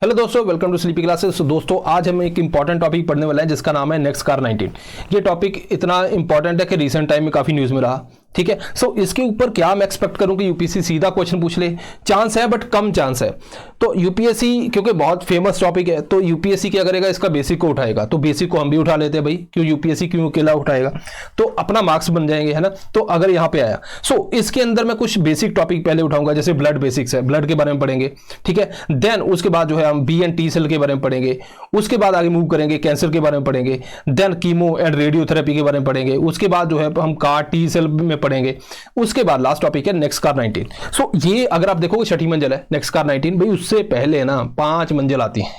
Hello दोस्तों, welcome to sleepy classes. दोस्तों आज हम एक इंपॉर्टेंट टॉपिक पढ़ने वाले हैं जिसका नाम है नेक्स्ट कार 19। ये टॉपिक इतना इंपॉर्टेंट है कि रिसेंट टाइम में काफी न्यूज में रहा। ठीक है, सो इसके ऊपर क्या मैं एक्सपेक्ट करूं कि यूपीएससी सीधा क्वेश्चन पूछ ले। चांस है बट कम चांस है। तो यूपीएससी क्योंकि बहुत फेमस टॉपिक है तो यूपीएससी क्या करेगा, इसका बेसिक को उठाएगा। तो बेसिक को हम भी उठा लेते हैं भाई, क्यों यूपीएससी क्यों अकेला उठाएगा, तो अपना मार्क्स बन जाएंगे, है ना। तो अगर यहाँ पे आया इसके अंदर मैं कुछ बेसिक टॉपिक पहले उठाऊंगा, जैसे ब्लड बेसिक्स है, ब्लड के बारे में पढ़ेंगे। ठीक है, देन उसके बाद जो है हम बी एंड टी सेल के बारे में पढ़ेंगे। उसके बाद आगे मूव करेंगे, कैंसर के बारे में पढ़ेंगे। देन कीमो एंड रेडियोथेरेपी के बारे में पढ़ेंगे। उसके बाद जो है हम कार टी सेल में पढ़ेंगे। उसके बाद लास्ट टॉपिक है नेक्स्ट कार 19। ये अगर आप देखोगे छठी मंजिल है नेक्स्ट कार 19 भाई, उससे पहले ना 5 मंजिल आती है।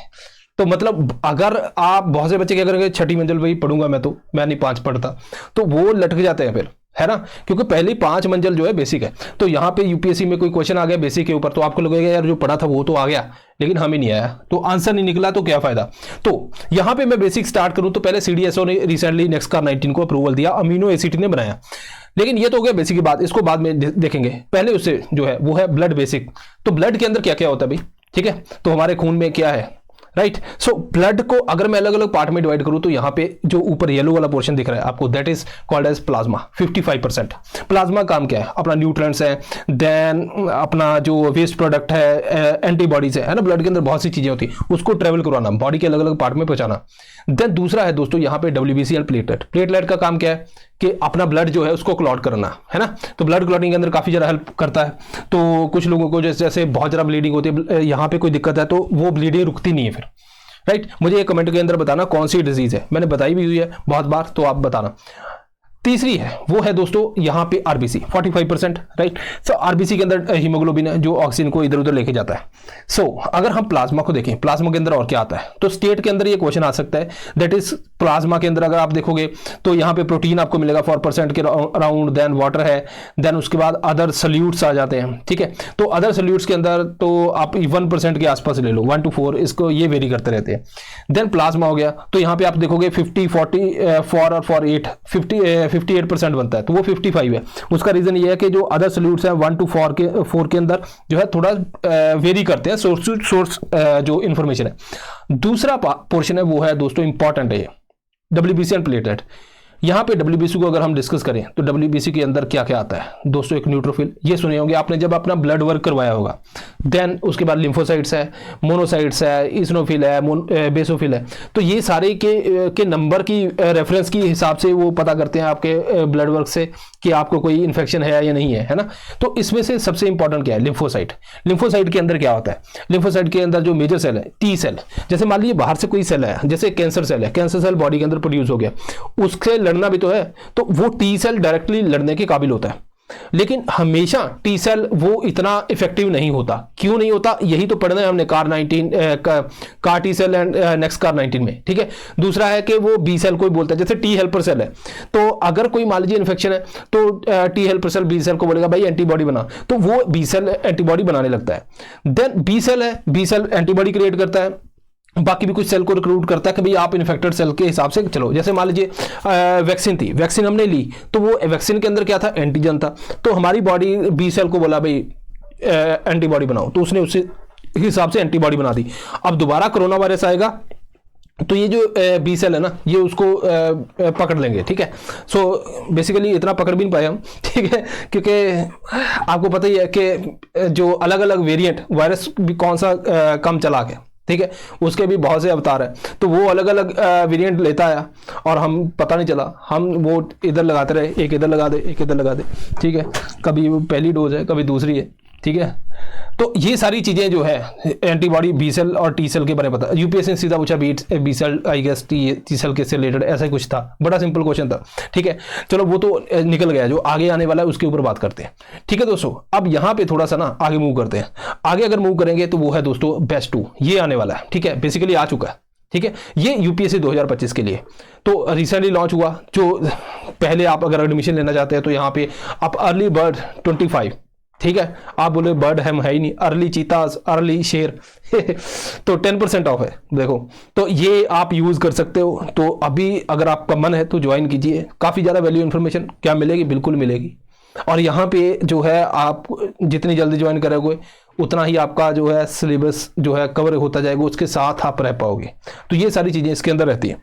तो मतलब अगर आप बहुत से बच्चे क्या करेंगे, छठी मंजिल भाई पढ़ूंगा मैं नहीं 5 पढ़ता, तो वो लटक जाते हैं फिर, है ना। क्योंकि पहले 5 मंजिल जो है बेसिक है। तो यहां पे यूपीएससी में कोई क्वेश्चन आ गया बेसिक के ऊपर, तो आपको लगेगा यार जो पढ़ा था वो तो आ गया लेकिन हमें नहीं आया, तो आंसर नहीं निकला, तो क्या फायदा। तो यहां पे मैं बेसिक स्टार्ट करूं तो पहले सीडीएसओ ने रिसेंटली नेक्स्ट कार 19 को अप्रूवल दिया, अमीनो एसिड ने बनाया। लेकिन ये तो हो गया बेसिक की बात, इसको बाद में देखेंगे। पहले उससे जो है वो है ब्लड बेसिक। तो ब्लड के अंदर क्या क्या होता है भाई, ठीक है। तो हमारे खून में क्या है, राइट। सो ब्लड को अगर मैं अलग अलग पार्ट में डिवाइड करूं तो यहां पे जो ऊपर येलो वाला पोर्शन दिख रहा है आपको, that is called as plasma. 55% plasma काम क्या है, अपना न्यूट्रिएंट्स है, देन अपना जो वेस्ट प्रोडक्ट है, एंटीबॉडीज है ना। ब्लड के अंदर बहुत सी चीजें होती है, उसको ट्रेवल करवाना, बॉडी के अलग अलग पार्ट में पहुंचाना। देन दूसरा है दोस्तों यहाँ पे डब्ल्यूबीसी एंड प्लेटलेट। प्लेटलेट का काम क्या है कि अपना ब्लड जो है उसको क्लॉट करना, है ना। तो ब्लड क्लॉटिंग के अंदर काफी ज्यादा हेल्प करता है। तो कुछ लोगों को जैसे बहुत ज्यादा ब्लीडिंग होती है, यहाँ पे कोई दिक्कत है तो वो ब्लीडिंग रुकती नहीं है फिर, राइट। मुझे एक कमेंट के अंदर बताना कौन सी डिजीज है, मैंने बताई भी हुई है बहुत बार, तो आप बताना। तीसरी है वो है दोस्तों यहाँ पे आरबीसी 45%, राइट। सो आरबीसी के अंदर हीमोग्लोबिन है जो ऑक्सीजन को इधर उधर लेके जाता है। सो अगर हम प्लाज्मा को देखें, प्लाज्मा के अंदर और क्या आता है, तो स्टेट के अंदर ये क्वेश्चन आ सकता है। दैट इज प्लाज्मा के अंदर अगर आप देखोगे तो यहाँ पे प्रोटीन आपको मिलेगा 4% के अराउंड, देन वाटर है, देन उसके बाद अदर सल्यूट्स आ जाते हैं। ठीक है, तो अदर सल्यूट्स के अंदर तो आप 1% के आसपास ले लो, 1 to 4, इसको ये वेरी करते रहते हैं। देन प्लाज्मा हो गया, तो यहाँ पे आप देखोगे 50, 40, 4 और 4, 8, 58% बनता है, तो वो 55 है। उसका रीजन ये है कि जो अदर सॉल्यूट्स हैं 1 to 4 के अंदर जो है थोड़ा वेरी करते हैं सोर्स जो इंफॉर्मेशन है। दूसरा पोर्शन है वो है दोस्तों इंपॉर्टेंट है डब्ल्यूबीसी एंड प्लेटलेट। यहाँ पे डब्ल्यूबीसी को अगर हम डिस्कस करें तो डब्ल्यूबीसी के अंदर क्या क्या आता है दोस्तों, एक न्यूट्रोफिल, ये सुने होंगे आपने जब अपना ब्लड वर्क करवाया होगा। देन उसके बाद लिम्फोसाइट्स है, मोनोसाइट्स है, इस्नोफिल है, बेसोफिल है। तो ये सारे के नंबर की रेफरेंस की हिसाब से वो पता करते हैं आपके ब्लड वर्क से कि आपको कोई इन्फेक्शन है या नहीं है ना। तो इसमें से सबसे इंपॉर्टेंट क्या है, लिम्फोसाइट। लिम्फोसाइट के अंदर क्या होता है, लिम्फोसाइट के अंदर जो मेजर सेल है टी सेल। जैसे मान लीजिए बाहर से कोई सेल है, जैसे कैंसर सेल है, कैंसर सेल बॉडी के अंदर प्रोड्यूस हो गया, उससे लड़ना भी तो है, तो वो टी सेल डायरेक्टली लड़ने के काबिल होता है। लेकिन हमेशा टी सेल वो इतना इफेक्टिव नहीं होता। क्यों नहीं होता, यही तो पढ़ना है हमने CAR 19 CAR T cell and next CAR 19 में। ठीक है, दूसरा है कि वो बी सेल कोई बोलता है, जैसे टी हेल्पर सेल है, तो अगर कोई मान लीजिए इन्फेक्शन है तो T helper cell B cell को बोलेगा भाई एंटीबॉडी बना, तो वो बी सेल एंटीबॉडी बनाने लगता है। देन बी सेल है, बी सेल एंटीबॉडी क्रिएट करता है, बाकी भी कुछ सेल को रिक्रूट करता है कि भाई आप इन्फेक्टेड सेल के हिसाब से चलो। जैसे मान लीजिए वैक्सीन थी, वैक्सीन हमने ली, तो वो वैक्सीन के अंदर क्या था, एंटीजन था, तो हमारी बॉडी बी सेल को बोला भाई एंटीबॉडी बनाओ, तो उसने उसी हिसाब से एंटीबॉडी बना दी। अब दोबारा कोरोना वायरस आएगा तो ये जो बी सेल है ना, ये उसको पकड़ लेंगे। ठीक है, सो बेसिकली इतना पकड़ भी नहीं पाए हम, ठीक है, क्योंकि आपको पता ही है कि जो अलग अलग वेरिएंट वायरस भी कौन सा कम चला गया, ठीक है, उसके भी बहुत से अवतार है, तो वो अलग अलग वेरिएंट लेता आया और हम पता नहीं चला, हम वो इधर लगाते रहे, एक इधर लगा दे, एक इधर लगा दे। ठीक है, कभी पहली डोज है, कभी दूसरी है। ठीक है, तो ये सारी चीजें जो है एंटीबॉडी बी सेल और टी सेल के बारे में पता। यूपीएससी ने सीधा पूछा B cell I guess T cell के से रिलेटेड, ऐसा कुछ था, बड़ा सिंपल क्वेश्चन था। ठीक है, चलो वो तो निकल गया, जो आगे आने वाला है उसके ऊपर बात करते हैं। ठीक है दोस्तों, अब यहाँ पे थोड़ा सा ना आगे मूव करते हैं। आगे अगर मूव करेंगे तो वो है दोस्तों बैच 2, ये आने वाला है। ठीक है, बेसिकली आ चुका है। ठीक है, ये यूपीएससी 2025 के लिए तो रिसेंटली लॉन्च हुआ। जो पहले आप अगर एडमिशन लेना चाहते हैं तो यहाँ पे आप अर्ली बर्ड 25, ठीक है, आप बोले बर्ड है ही नहीं, अर्ली चीताज, अर्ली शेर तो 10% ऑफ है, देखो, तो ये आप यूज कर सकते हो। तो अभी अगर आपका मन है तो ज्वाइन कीजिए, काफी ज्यादा वैल्यू इन्फॉर्मेशन क्या मिलेगी, बिल्कुल मिलेगी। और यहाँ पे जो है आप जितनी जल्दी ज्वाइन करोगे उतना ही आपका जो है सिलेबस जो है कवर होता जाएगा, उसके साथ आप रह पाओगे। तो ये सारी चीजें इसके अंदर रहती हैं।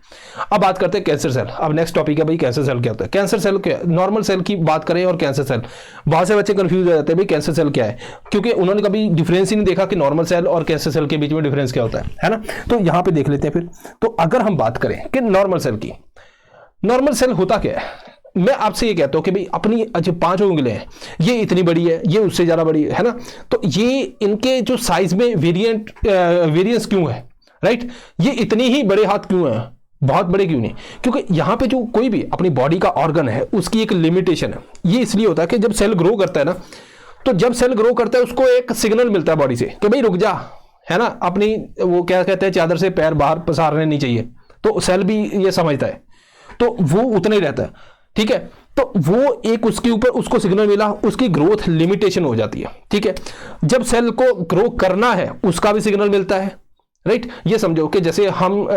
अब बात करते हैं कैंसर सेल। अब नेक्स्ट टॉपिक है भाई कैंसर सेल क्या होता है। कैंसर सेल क्या है, नॉर्मल सेल की बात करें और कैंसर सेल, बहुत से बच्चे कंफ्यूज हो जाते हैं भाई कैंसर सेल क्या है, क्योंकि उन्होंने कभी डिफरेंस ही नहीं देखा कि नॉर्मल सेल और कैंसर सेल के बीच में डिफरेंस क्या होता है ना। तो यहां पे देख लेते हैं फिर। तो अगर हम बात करें कि नॉर्मल सेल की, नॉर्मल सेल होता क्या है, मैं आपसे ये कहता हूं कि भाई अपनी जो 5 उंगलियां हैं ये इतनी बड़ी है, ये उससे ज्यादा बड़ी है ना, तो ये इनके जो साइज में वेरिएंस क्यों है, राइट। ये इतनी ही बड़े हाथ क्यों है, बहुत बड़े क्यों नहीं, क्योंकि यहां पे जो कोई भी अपनी बॉडी का ऑर्गन है उसकी एक लिमिटेशन है। ये इसलिए होता है कि जब सेल ग्रो करता है ना, तो जब सेल ग्रो करता है उसको एक सिग्नल मिलता है बॉडी से कि भाई रुक जा, है ना, अपनी वो क्या कहते हैं चादर से पैर बाहर पसारने नहीं चाहिए, तो सेल भी ये समझता है, तो वो उतना ही रहता है, ठीक है। तो वो एक उसके ऊपर उसको सिग्नल मिला, उसकी ग्रोथ लिमिटेशन हो जाती है, ठीक है। जब सेल को ग्रो करना है उसका भी सिग्नल मिलता है, राइट। ये समझो कि जैसे हम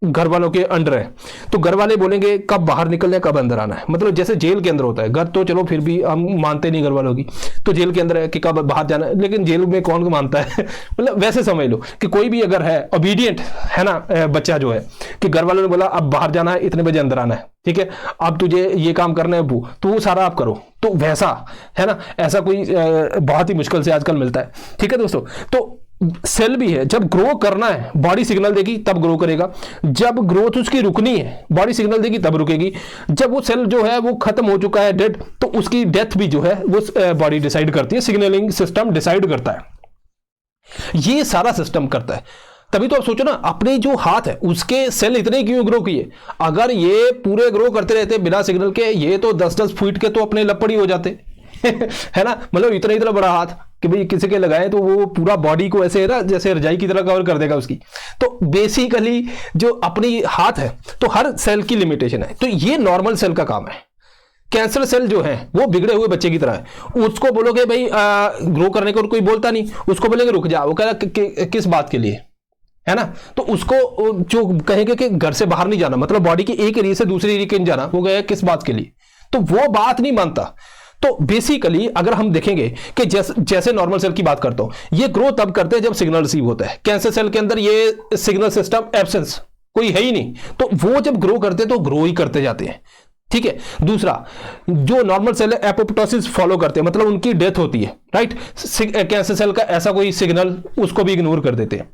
घर वालों के अंडर है, तो घर वाले बोलेंगे कब बाहर निकलना है कब अंदर आना है, मतलब जैसे जेल के अंदर होता है, घर तो चलो फिर भी हम मानते नहीं घर वालों की, तो जेल के अंदर है कि कब बाहर जाना है, लेकिन जेल में कौन मानता है मतलब वैसे समझ लो कि कोई भी अगर है ओबीडियंट है ना बच्चा जो है, कि घर वालों ने बोला अब बाहर जाना है इतने बजे अंदर आना है, ठीक है, अब तुझे ये काम करना है अबू, तो वो सारा आप करो, तो वैसा है ना, ऐसा कोई बहुत ही मुश्किल से आजकल मिलता है, ठीक है दोस्तों। तो सेल भी है, जब ग्रो करना है बॉडी सिग्नल देगी तब ग्रो करेगा, जब ग्रोथ उसकी रुकनी है बॉडी सिग्नल देगी तब रुकेगी, जब वो सेल जो है वो खत्म हो चुका है डेड, तो उसकी डेथ भी जो है वो बॉडी डिसाइड करती है, सिग्नलिंग सिस्टम डिसाइड करता है, ये सारा सिस्टम करता है। तभी तो आप सोचो ना, अपने जो हाथ है उसके सेल इतने क्यों ग्रो किए, अगर ये पूरे ग्रो करते रहते बिना सिग्नल के, ये तो 10-10 फीट के तो अपने लपड़ी हो जाते है ना, मतलब इतना बड़ा हाथ कि भाई किसी के लगाए तो वो पूरा बॉडी को ऐसे है ना जैसे रजाई की तरह कवर कर देगा उसकी। तो बेसिकली जो अपनी हाथ है तो हर सेल की लिमिटेशन है, तो ये नॉर्मल सेल का काम है। कैंसर सेल जो है वो बिगड़े हुए बच्चे की तरह है, उसको बोलोगे भाई ग्रो करने को, कोई बोलता नहीं, उसको बोलेंगे रुक जा, वो कहेगा किस बात के लिए, है ना, तो उसको जो कहेंगे कि घर से बाहर नहीं जाना, मतलब बॉडी के एक एरिया से दूसरे एरिया के नहीं जाना, वो कहेगा किस बात के लिए, तो वो बात नहीं मानता। तो बेसिकली अगर हम देखेंगे कि जैसे नॉर्मल सेल की बात करता हूं, ये ग्रो तब करते हैं जब सिग्नल रिसीव होता है, कैंसर सेल के अंदर ये सिग्नल सिस्टम एब्सेंस कोई है ही नहीं, तो वो जब ग्रो करते हैं तो ग्रो ही करते जाते हैं, ठीक है। दूसरा जो नॉर्मल सेल है एपोप्टोसिस फॉलो करते हैं, मतलब उनकी डेथ होती है, राइट। कैंसर सेल का ऐसा कोई सिग्नल उसको भी इग्नोर कर देते हैं।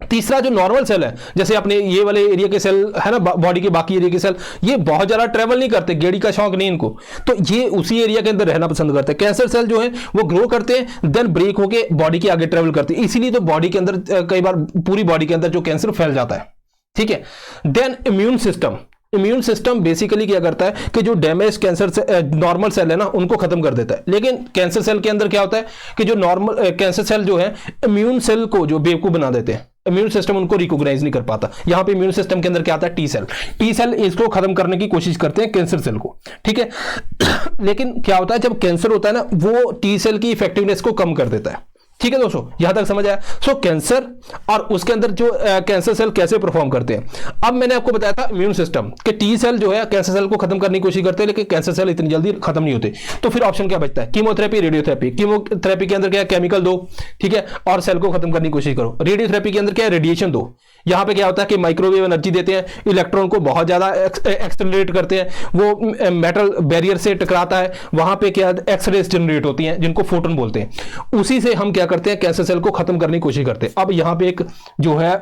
तीसरा जो नॉर्मल सेल है, जैसे अपने ये वाले एरिया के सेल है ना, बॉडी के बाकी एरिया के सेल, ये बहुत ज्यादा ट्रेवल नहीं करते, गेड़ी का शौक नहीं इनको, तो ये उसी एरिया के अंदर रहना पसंद करते हैं। कैंसर सेल जो है वो ग्रो करते हैं देन ब्रेक होके बॉडी के आगे ट्रेवल करते हैं, इसीलिए तो बॉडी के अंदर कई बार पूरी बॉडी के अंदर जो कैंसर फैल जाता है, ठीक है। देन इम्यून सिस्टम बेसिकली क्या करता है कि जो डैमेज कैंसर से नॉर्मल सेल है ना उनको खत्म कर देता है, लेकिन कैंसर सेल के अंदर क्या होता है कि जो नॉर्मल कैंसर सेल जो है इम्यून सेल को जो बेवकूफ बना देते हैं, इम्यून सिस्टम उनको रिकॉग्नाइज नहीं कर पाता। यहां पे इम्यून सिस्टम के अंदर क्या आता है, टी सेल इसको खत्म करने की कोशिश करते हैं कैंसर सेल को, ठीक है। लेकिन क्या होता है जब कैंसर होता है ना, वो टी सेल की इफेक्टिवनेस को कम कर देता है, ठीक है दोस्तों, यहां तक समझ आया। सो कैंसर और उसके अंदर जो कैंसर सेल कैसे परफॉर्म करते हैं। अब मैंने आपको बताया था इम्यून सिस्टम कि टी सेल जो है कैंसर सेल को खत्म करने की कोशिश करते हैं, लेकिन कैंसर सेल इतनी जल्दी खत्म नहीं होते, तो फिर ऑप्शन क्या बचता है, कीमोथेरेपी, रेडियोथेरेपी। कीमोथेरेपी के अंदर क्या है, केमिकल दो, ठीक है, और सेल को खत्म करने की कोशिश करो। रेडियोथेरेपी के अंदर क्या है, रेडिएशन दो। यहां पे क्या होता है कि माइक्रोवेव एनर्जी देते हैं, इलेक्ट्रॉन को बहुत ज्यादा एक्सेलरेट करते हैं, वो मेटल बैरियर से टकराता है, वहां पे क्या एक्सरेज जनरेट होती हैं जिनको फोटोन बोलते हैं, उसी से हम क्या करते हैं कैंसर सेल को खत्म करने की कोशिश करते हैं। अब यहां पे एक जो है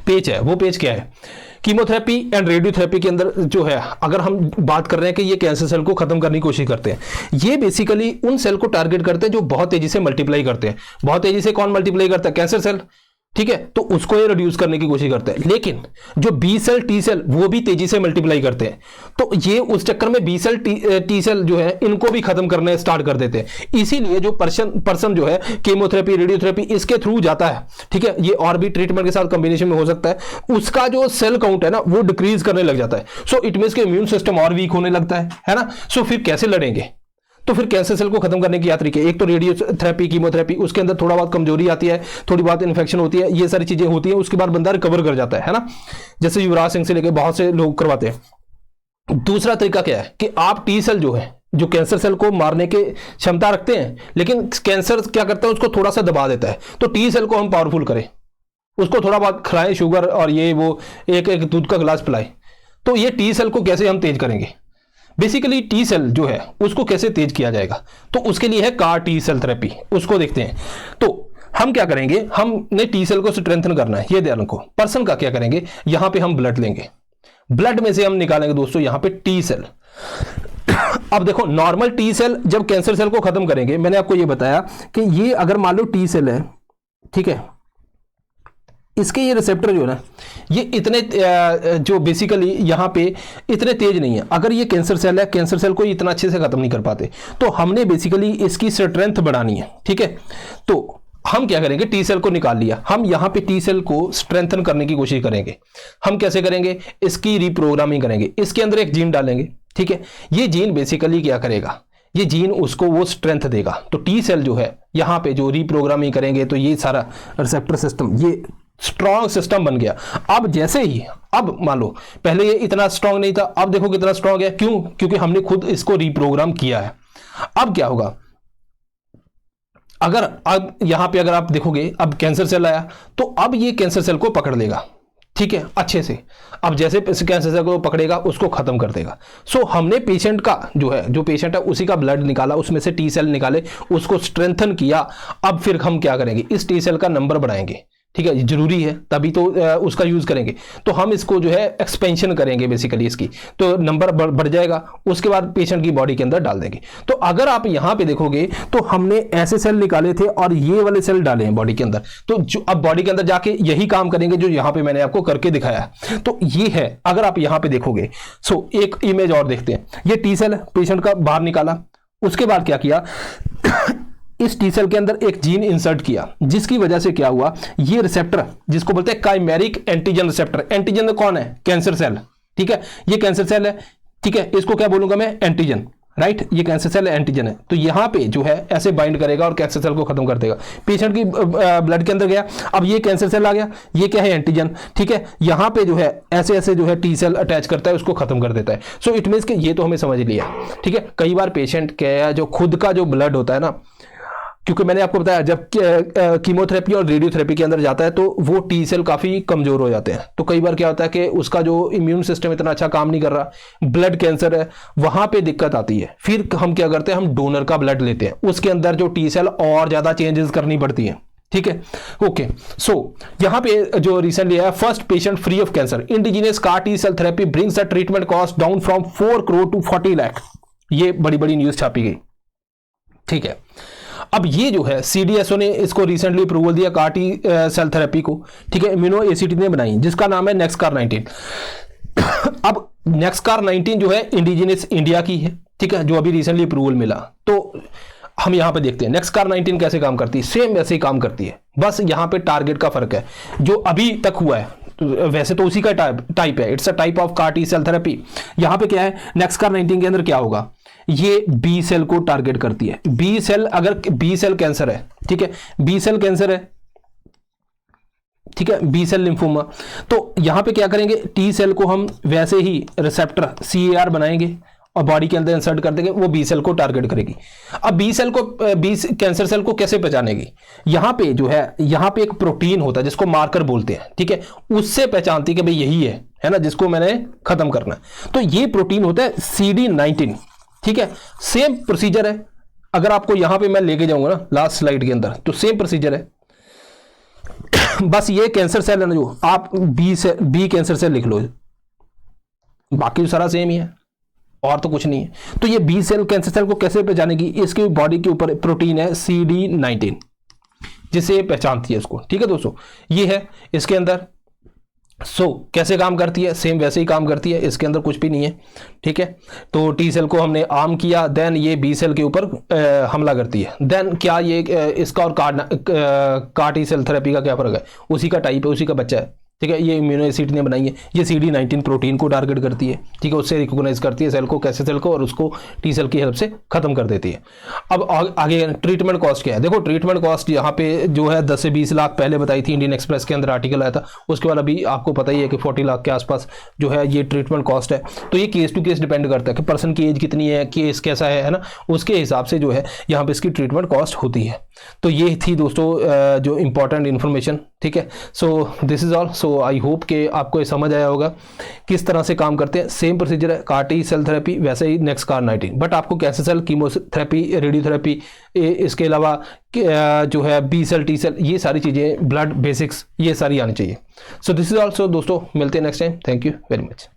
पेज है, वो पेज क्या है, कीमोथेरेपी एंड रेडियोथेरेपी के अंदर जो है अगर हम बात कर रहे हैं कि ये कैंसर सेल को खत्म करने की कोशिश करते हैं, ये बेसिकली उन सेल को टारगेट करते हैं जो बहुत तेजी से मल्टीप्लाई करते हैं। बहुत तेजी से कौन मल्टीप्लाई करता है, कैंसर सेल, ठीक है, तो उसको ये रिड्यूस करने की कोशिश करते हैं। लेकिन जो बी सेल टी सेल वो भी तेजी से मल्टीप्लाई करते हैं, तो ये उस चक्कर में बी सेल टी सेल जो है इनको भी खत्म करने स्टार्ट कर देते हैं। इसीलिए जो पर्सन जो है कीमोथेरेपी रेडियोथेरेपी इसके थ्रू जाता है, ठीक है, ये और भी ट्रीटमेंट के साथ कॉम्बिनेशन में हो सकता है, उसका जो सेल काउंट है ना वो डिक्रीज करने लग जाता है। सो इट मींस के इम्यून सिस्टम और वीक होने लगता है ना। सो फिर कैसे लड़ेंगे, तो फिर कैंसर सेल को खत्म करने की क्या तरीके, एक तो रेडियोथेरेपी कीमोथेरेपी, उसके अंदर थोड़ा बहुत कमजोरी आती है, थोड़ी बहुत इन्फेक्शन होती है, ये सारी चीजें होती है, उसके बाद बंदा रिकवर कर जाता है ना, जैसे युवराज सिंह से लेकर बहुत से लोग करवाते हैं। दूसरा तरीका क्या है कि आप टी सेल जो है जो कैंसर सेल को मारने की क्षमता रखते हैं, लेकिन कैंसर क्या करता है, उसको थोड़ा सा दबा देता है। तो टी सेल को हम पावरफुल करें, उसको थोड़ा बहुत खिलाएं, शुगर और ये वो, एक एक दूध का गिलास पिलाएं। तो ये टी सेल को कैसे हम तेज करेंगे, बेसिकली टी सेल जो है उसको कैसे तेज किया जाएगा, तो उसके लिए है कार टी सेल थेरेपी, उसको देखते हैं। तो हम क्या करेंगे, हमने टी सेल को स्ट्रेंथन करना है, ये ध्यान रखो। पर्सन का क्या करेंगे, यहां पे हम ब्लड लेंगे, ब्लड में से हम निकालेंगे दोस्तों यहां पे टी सेल। अब देखो, नॉर्मल टी सेल जब कैंसर सेल को खत्म करेंगे, मैंने आपको ये बताया कि ये अगर मान लो टी सेल है, ठीक है, इसके ये रिसेप्टर जो है ना, ये इतने जो बेसिकली यहां पे इतने तेज नहीं है। अगर ये कैंसर सेल है, कैंसर सेल को इतना अच्छे से खत्म नहीं कर पाते, तो हमने बेसिकली इसकी स्ट्रेंथ बढ़ानी है, ठीक है। तो हम क्या करेंगे, टी सेल को निकाल लिया, हम यहां पे टी सेल को स्ट्रेंथन करने की कोशिश करेंगे। हम कैसे करेंगे, इसकी रिप्रोग्रामिंग करेंगे, इसके अंदर एक जीन डालेंगे, ठीक है। ये जीन बेसिकली क्या करेगा, ये जीन उसको वो स्ट्रेंथ देगा। तो टी सेल जो है यहां पे जो रिप्रोग्रामिंग करेंगे, तो ये सारा रिसेप्टर सिस्टम, ये स्ट्रॉन्ग सिस्टम बन गया। अब जैसे ही, अब मान लो पहले ये इतना स्ट्रॉन्ग नहीं था, अब देखो कितना स्ट्रॉन्ग है। क्यों, क्योंकि हमने खुद इसको रिप्रोग्राम किया है। अब क्या होगा, अगर अब यहां पे अगर आप देखोगे, अब कैंसर सेल आया, तो अब ये कैंसर सेल को पकड़ लेगा, ठीक है, अच्छे से। अब जैसे कैंसर सेल को पकड़ेगा, उसको खत्म कर देगा। सो हमने पेशेंट का जो है, जो पेशेंट है उसी का ब्लड निकाला, उसमें से टी सेल निकाले, उसको स्ट्रेंथन किया। अब फिर हम क्या करेंगे, इस टी सेल का नंबर बढ़ाएंगे, ठीक है, जरूरी है, तभी तो उसका यूज करेंगे। तो हम इसको जो है एक्सपेंशन करेंगे बेसिकली इसकी, तो नंबर बढ़ जाएगा। उसके बाद पेशेंट की बॉडी के अंदर डाल देंगे। तो अगर आप यहां पे देखोगे, तो हमने ऐसे सेल निकाले थे और ये वाले सेल डाले हैं बॉडी के अंदर। तो जो अब बॉडी के अंदर जाके यही काम करेंगे जो यहां पे मैंने आपको करके दिखाया। तो ये है, अगर आप यहां पे देखोगे। सो एक इमेज और देखते हैं। ये टी सेल पेशेंट का बाहर निकाला, उसके बाद क्या किया, इस टी सेल के अंदर एक जीन इंसर्ट किया, जिसकी वजह से क्या हुआ, ये रिसेप्टर जिसको बोलते हैं काइमेरिक एंटीजन रिसेप्टर। एंटीजन कौन है, कैंसर सेल, ठीक है, ये कैंसर सेल है, ठीक है, इसको क्या बोलूंगा मैं, एंटीजन, राइट। ये कैंसर सेल है, एंटीजन है। तो यहां पे जो है ऐसे बाइंड करेगा और कैंसर सेल को खत्म कर देगा। पेशेंट की ब्लड के अंदर गया, अब ये कैंसर सेल आ गया, ये क्या है, एंटीजन, ठीक है। यहां पे जो है ऐसे ऐसे जो है टी सेल अटैच करता है, उसको खत्म कर देता है। सो इट मींस कि ये तो हमें समझ लिया, ठीक है। कई बार पेशेंट क्या, जो खुद का जो ब्लड होता है ना, क्योंकि मैंने आपको बताया जब कीमोथेरेपी और रेडियोथेरेपी के अंदर जाता है, तो वो टी सेल काफी कमजोर हो जाते हैं। तो कई बार क्या होता है कि उसका जो इम्यून सिस्टम इतना अच्छा काम नहीं कर रहा, ब्लड कैंसर है, वहां पे दिक्कत आती है। फिर हम क्या करते हैं, हम डोनर का ब्लड लेते हैं, उसके अंदर जो टी सेल और ज्यादा चेंजेस करनी पड़ती है, ठीक है। ओके, सो यहां पे जो रिसेंटली है, first patient free of cancer, indigenous CAR T cell therapy brings the treatment cost down from 4 crore to 40 lakh. ये बड़ी बड़ी न्यूज छापी गई, ठीक है। अब ये जो है सीडीएसओ ने इसको रिसेंटली अप्रूवल दिया, कार्टी सेल थेरेपी को, ठीक है, इम्यूनो एसीटी ने बनाई, जिसका नाम है नेक्सकार 19। अब नेक्सकार 19 जो है इंडिजिनियस इंडिया की है, ठीक है, जो अभी रिसेंटली अप्रूवल मिला। तो हम यहां पे देखते हैं नेक्सकार 19 कैसे काम करती है। सेम वैसे ही काम करती है, बस यहां पे टारगेट का फर्क है। जो अभी तक हुआ है, तो वैसे तो उसी का टाइप है, it's a type of CAR T cell therapy. यहां पे क्या है, नेक्सकार 19 के अंदर क्या होगा, ये बी सेल को टारगेट करती है। बी सेल, अगर बी सेल कैंसर है, ठीक है, बी सेल कैंसर है, ठीक है, बी सेल लिम्फोमा, तो यहां पे क्या करेंगे, टी सेल को हम वैसे ही रिसेप्टर CAR बनाएंगे और बॉडी के अंदर इंसर्ट कर देंगे, वो बी सेल को टारगेट करेगी। अब बी सेल को, बी कैंसर सेल को कैसे पहचानेगी, यहां पे जो है, यहां पे एक प्रोटीन होता है जिसको मार्कर बोलते हैं, ठीक है, उससे पहचानती है कि भाई यही है ना, जिसको मैंने खत्म करना है। तो ये प्रोटीन होता है CD19, ठीक है। सेम प्रोसीजर है, अगर आपको यहां पे मैं लेके जाऊंगा ना लास्ट स्लाइड के अंदर, तो सेम प्रोसीजर है। बस ये कैंसर सेल है ना, जो आप बी कैंसर सेल लिख लो, बाकी सारा सेम ही है और तो कुछ नहीं है। तो ये बी सेल कैंसर सेल को कैसे पहचानेगी, इसके बॉडी के ऊपर प्रोटीन है CD19, जिसे पहचानती है उसको, ठीक है दोस्तों, ये है इसके अंदर। कैसे काम करती है, सेम वैसे ही काम करती है, इसके अंदर कुछ भी नहीं है, ठीक है। तो टी सेल को हमने आर्म किया, देन ये बी सेल के ऊपर हमला करती है। देन क्या ये इसका और कार टी सेल थेरेपी का क्या फर्क है, उसी का टाइप है, उसी का बच्चा है, ठीक है, ये इम्यूनो एसिड ने बनाई है। ये CD19 प्रोटीन को टारगेट करती है, ठीक है, उससे रिकॉग्नाइज करती है सेल को, कैसे सेल को, और उसको टी सेल की हेल्प से खत्म कर देती है। अब आगे ट्रीटमेंट कॉस्ट क्या है? देखो ट्रीटमेंट कॉस्ट यहाँ पे जो है 10 से 20 लाख पहले बताई थी, इंडियन एक्सप्रेस के अंदर आर्टिकल आया था। उसके बाद अभी आपको पता ही है कि 40 लाख के आसपास जो है ये ट्रीटमेंट कॉस्ट है। तो ये केस टू केस डिपेंड करता है कि पर्सन की एज कितनी है, केस कैसा है ना, उसके हिसाब से जो है यहाँ पे इसकी ट्रीटमेंट कॉस्ट होती है। तो ये थी दोस्तों जो इंपॉर्टेंट इन्फॉर्मेशन, ठीक है। So this is all. So I hope कि आपको ये समझ आया होगा किस तरह से काम करते हैं। सेम प्रोसीजर है CAR T सेल थेरेपी, वैसे ही NextCAR19, बट आपको कैंसर सेल, कीमोथेरेपी, रेडियोथेरेपी, इसके अलावा जो है B सेल, T सेल, ये सारी चीज़ें, ब्लड बेसिक्स, ये सारी आनी चाहिए। सो दिस इज ऑल्सो दोस्तों, मिलते हैं next time. Thank you very much.